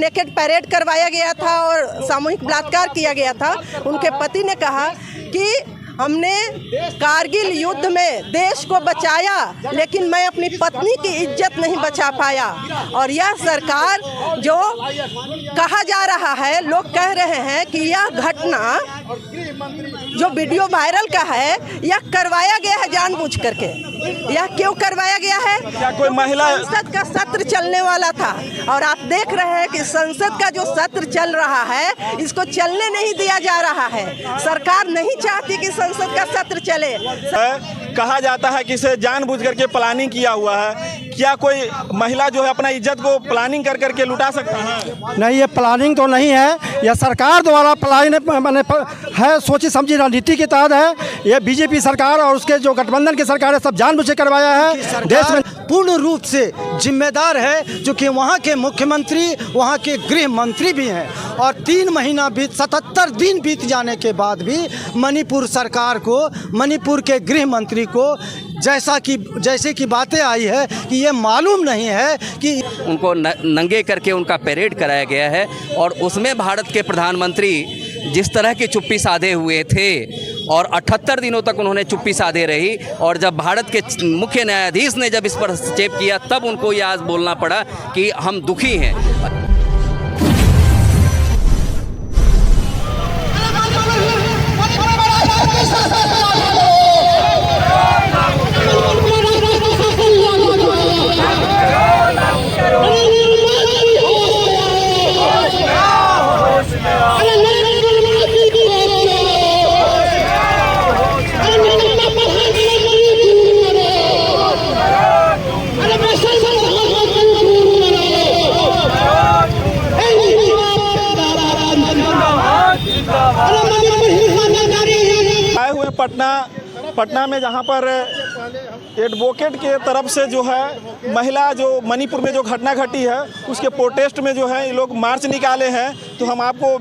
Naked parade करवाया गया था और सामूहिक बलात्कार किया गया था, उनके पति ने कहा कि हमने कारगिल युद्ध में देश को बचाया, लेकिन मैं अपनी पत्नी की इज्जत नहीं बचा पाया। और यह सरकार जो कहा जा रहा है, लोग कह रहे हैं कि यह घटना जो वीडियो वायरल का है, यह करवाया गया है जानबूझ करके। यह क्यों करवाया गया है? क्या कोई महिला? संसद का सत्र चलने वाला था और आप देख रहे हैं कि संसद का जो सत्र चल रहा है, इसको चलने नहीं दिया जा रहा है। सरकार नहीं चाहती कि संसद का सत्र चले। कहा जाता है कि इसे जानबूझ करके प्लानिंग किया हुआ है। क्या कोई महिला जो है अपना इज्जत को प्लानिंग कर करके लुटा सकता है? नहीं, ये प्लानिंग तो नहीं है, यह सरकार द्वारा प्लानिंग मैंने है, सोची समझी रणनीति के तहत है। ये बीजेपी सरकार और उसके जो गठबंधन की सरकार है, सब जानबूझ के करवाया है। देश में पूर्ण रूप से जिम्मेदार है, जो कि वहाँ के मुख्यमंत्री, वहाँ के गृह मंत्री भी हैं। और 3 महीना 77 दिन बीत जाने के बाद भी मणिपुर सरकार को, मणिपुर के गृह मंत्री को जैसे कि बातें आई है कि ये मालूम नहीं है कि उनको नंगे करके उनका परेड कराया गया है। और उसमें भारत के प्रधानमंत्री जिस तरह की चुप्पी साधे हुए थे और 78 दिनों तक उन्होंने चुप्पी साधे रही, और जब भारत के मुख्य न्यायाधीश ने जब इस पर हस्तक्षेप किया, तब उनको ये आज बोलना पड़ा कि हम दुखी हैं। आए हुए पटना में, जहां पर एडवोकेट के तरफ से जो है महिला जो मणिपुर में जो घटना घटी है, उसके प्रोटेस्ट में जो है ये लोग मार्च निकाले हैं। तो हम आपको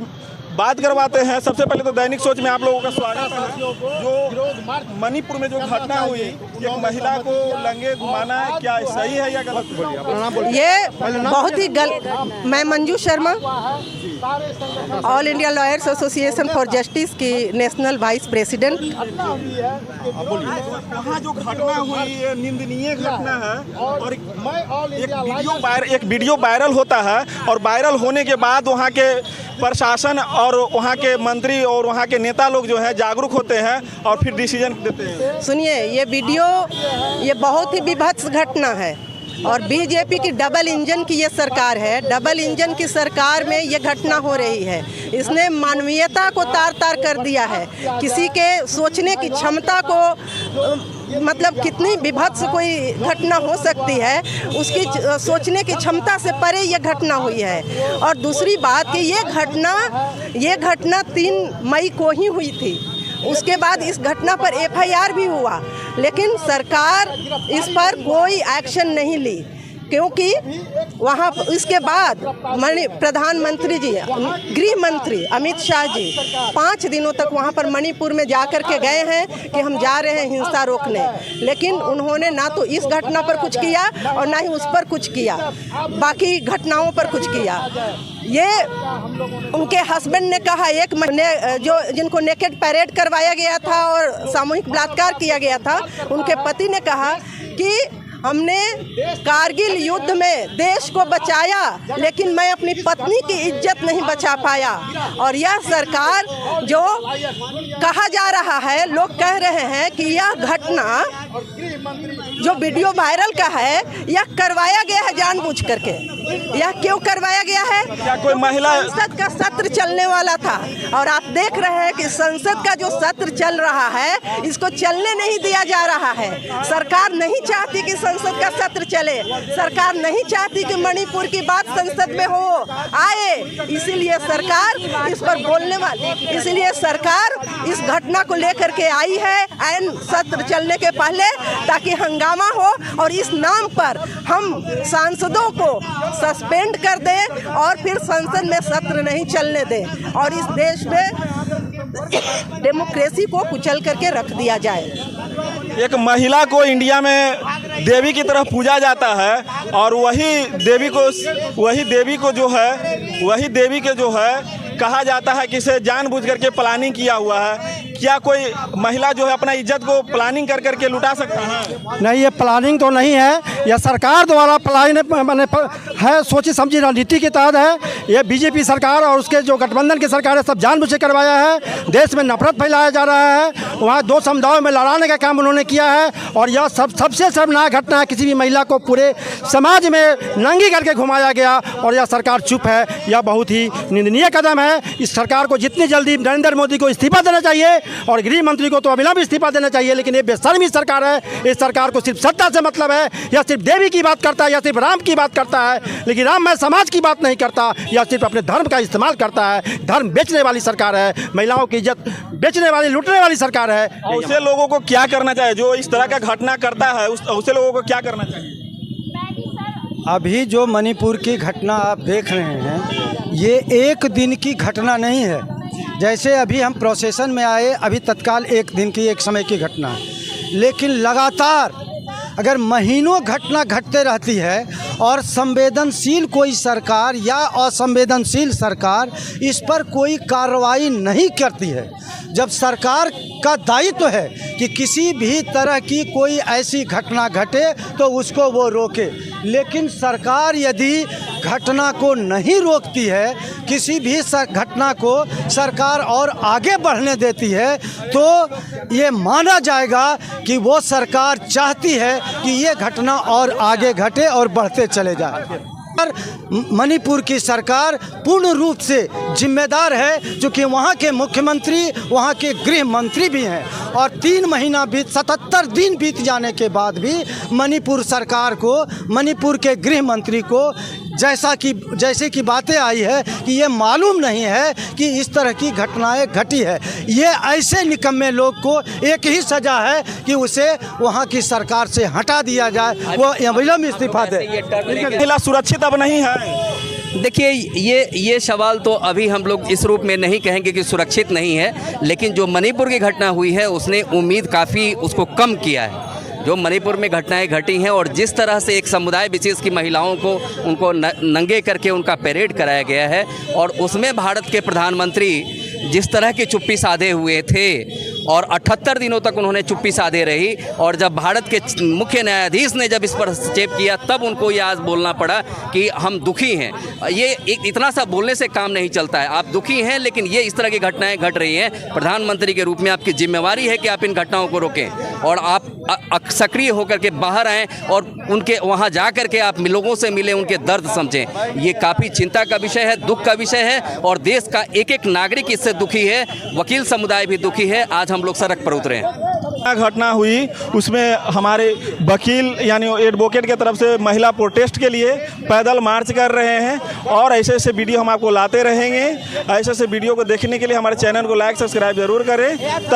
बात करवाते हैं। सबसे पहले तो दैनिक सोच में आप लोगों का स्वागत है। जो मणिपुर में जो घटना हुई, एक महिला को लंगे घुमाना, क्या सही है या गलत? ये बहुत ही मैं Manju Sharma, all India lawyers association for justice की नेशनल वाइस प्रेसिडेंट। वहाँ जो घटना हुई ये निंदनीय घटना है और एक वीडियो वायरल होता है, और वायरल होने के बाद वहाँ के प्रशासन और वहाँ के मंत्री और वहाँ के नेता लोग जो है जागरूक होते हैं और फिर डिसीजन देते हैं। सुनिए, ये वीडियो ये बहुत ही विभत्स घटना है और बीजेपी की डबल इंजन की ये सरकार है। डबल इंजन की सरकार में ये घटना हो रही है। इसने मानवीयता को तार तार कर दिया है। किसी के सोचने की क्षमता को मतलब कितनी विभत्स कोई घटना हो सकती है, उसकी सोचने की क्षमता से परे ये घटना हुई है। और दूसरी बात कि ये घटना 3 मई को ही हुई थी। उसके बाद इस घटना पर FIR भी हुआ, लेकिन सरकार इस पर कोई एक्शन नहीं ली, क्योंकि वहाँ इसके बाद प्रधानमंत्री जी, गृह मंत्री अमित शाह जी 5 दिनों तक वहाँ पर मणिपुर में जाकर के गए हैं कि हम जा रहे हैं हिंसा रोकने, लेकिन उन्होंने ना तो इस घटना पर कुछ किया और ना ही उस पर कुछ किया, बाकी घटनाओं पर कुछ किया। ये उनके हस्बैंड ने कहा, जिनको नेकेड परेड करवाया गया था और सामूहिक बलात्कार किया गया था, उनके पति ने कहा कि हमने कारगिल युद्ध में देश को बचाया, लेकिन मैं अपनी पत्नी की इज्जत नहीं बचा पाया। और यह सरकार जो कहा जा रहा है, लोग कह रहे हैं कि यह घटना जो वीडियो वायरल का है, यह करवाया गया है जानबूझ करके। यह क्यों करवाया गया है? क्या कोई महिला? संसद का सत्र चलने वाला था और आप देख रहे हैं कि संसद का जो सत्र चल रहा है, इसको चलने नहीं दिया जा रहा है। सरकार नहीं चाहती कि संसद का सत्र चले। सरकार नहीं चाहती कि मणिपुर की बात संसद में आए। इसीलिए सरकार इस पर बोलने वाली, इसलिए सरकार इस घटना को लेकर के आई है ऐन सत्र चलने के पहले, ताकि हंगामा हो और इस नाम पर हम सांसदों को सस्पेंड कर दें और फिर संसद में सत्र नहीं चलने दें और इस देश में डेमोक्रेसी को कुचल करके रख दिया जाए। एक महिला को इंडिया में देवी की तरह पूजा जाता है और वही देवी को जो है वही देवी के जो है कहा जाता है कि इसे जानबूझ करके प्लानिंग किया हुआ है। क्या कोई महिला जो है अपना इज्जत को प्लानिंग कर करके लुटा सकता है? नहीं, ये प्लानिंग तो नहीं है, यह सरकार द्वारा प्लानिंग है, सोची समझी रणनीति के तहत है। ये बीजेपी सरकार और उसके जो गठबंधन की सरकार है सब जानबूझ के करवाया है। देश में नफरत फैलाया जा रहा है, वहाँ दो समुदायों में लड़ाने का काम उन्होंने किया है। और यह सबसे शर्मनाक घटना है, किसी भी महिला को पूरे समाज में नंगी करके घुमाया गया और यह सरकार चुप है। यह बहुत ही निंदनीय कदम है। इस सरकार को जितनी जल्दी नरेंद्र मोदी को इस्तीफा देना चाहिए और गृह मंत्री को तो अविलंब इस्तीफा देना चाहिए। लेकिन ये बेशर्मी सरकार है, इस सरकार को सिर्फ सत्ता से मतलब है। यह सिर्फ देवी की बात करता है, या सिर्फ राम की बात करता है, लेकिन राम समाज की बात नहीं करता। यह सिर्फ अपने धर्म का इस्तेमाल करता है। धर्म बेचने वाली सरकार है, महिलाओं की इज्जत बेचने वाली, लूटने वाली सरकार है। उसे लोगों को क्या करना चाहिए जो इस तरह का घटना करता है? उसे लोगों को क्या करना चाहिए? अभी जो मणिपुर की घटना आप देख रहे हैं, ये एक दिन की घटना नहीं है। जैसे अभी हम प्रोसेशन में आए, अभी तत्काल एक दिन की, एक समय की घटना है। लेकिन लगातार अगर महीनों घटना घटते रहती है और संवेदनशील कोई सरकार या असंवेदनशील सरकार इस पर कोई कार्रवाई नहीं करती है, जब सरकार का दायित्व है कि किसी भी तरह की कोई ऐसी घटना घटे तो उसको वो रोके, लेकिन सरकार यदि घटना को नहीं रोकती है, किसी भी घटना को सरकार और आगे बढ़ने देती है, तो ये माना जाएगा कि वो सरकार चाहती है कि ये घटना और आगे घटे और बढ़ते चले जाए। पर मणिपुर की सरकार पूर्ण रूप से जिम्मेदार है, क्योंकि वहाँ के मुख्यमंत्री वहाँ के गृह मंत्री भी हैं। और 3 महीना 77 दिन बीत जाने के बाद भी मणिपुर सरकार को, मणिपुर के गृह मंत्री को जैसे कि बातें आई है कि ये मालूम नहीं है कि इस तरह की घटनाएं घटी है। ये ऐसे निकम्मे लोग को एक ही सज़ा है कि उसे वहाँ की सरकार से हटा दिया जाए, वो अविलंब इस्तीफा दे। महिला सुरक्षित अब नहीं है। देखिए, ये सवाल तो अभी हम लोग इस रूप में नहीं कहेंगे कि सुरक्षित नहीं है, लेकिन जो मणिपुर की घटना हुई है उसने उम्मीद काफ़ी उसको कम किया है। जो मणिपुर में घटनाएं घटी हैं और जिस तरह से एक समुदाय विशेष की महिलाओं को उनको नंगे करके उनका परेड कराया गया है, और उसमें भारत के प्रधानमंत्री जिस तरह की चुप्पी साधे हुए थे और 78 दिनों तक उन्होंने चुप्पी साधे रही, और जब भारत के मुख्य न्यायाधीश ने जब इस पर हस्तक्षेप किया तब उनको ये आज बोलना पड़ा कि हम दुखी हैं। ये इतना सा बोलने से काम नहीं चलता है। आप दुखी हैं, लेकिन ये इस तरह की घटनाएं घट रही हैं, प्रधानमंत्री के रूप में आपकी जिम्मेवारी है कि आप इन घटनाओं को रोकें और आप सक्रिय होकर के बाहर आएँ और उनके वहाँ जा कर के आप लोगों से मिलें, उनके दर्द समझें। ये काफ़ी चिंता का विषय है, दुख का विषय है, और देश का एक एक नागरिक इससे दुखी है, वकील समुदाय भी दुखी है। आज हम लोग सड़क पर उतरे हैं। घटना हुई उसमें हमारे वकील यानी एडवोकेट की तरफ से महिला प्रोटेस्ट के लिए पैदल मार्च कर रहे हैं, और ऐसे ऐसे वीडियो हम आपको लाते रहेंगे। ऐसे ऐसे वीडियो को देखने के लिए हमारे चैनल को लाइक सब्सक्राइब जरूर करें। तब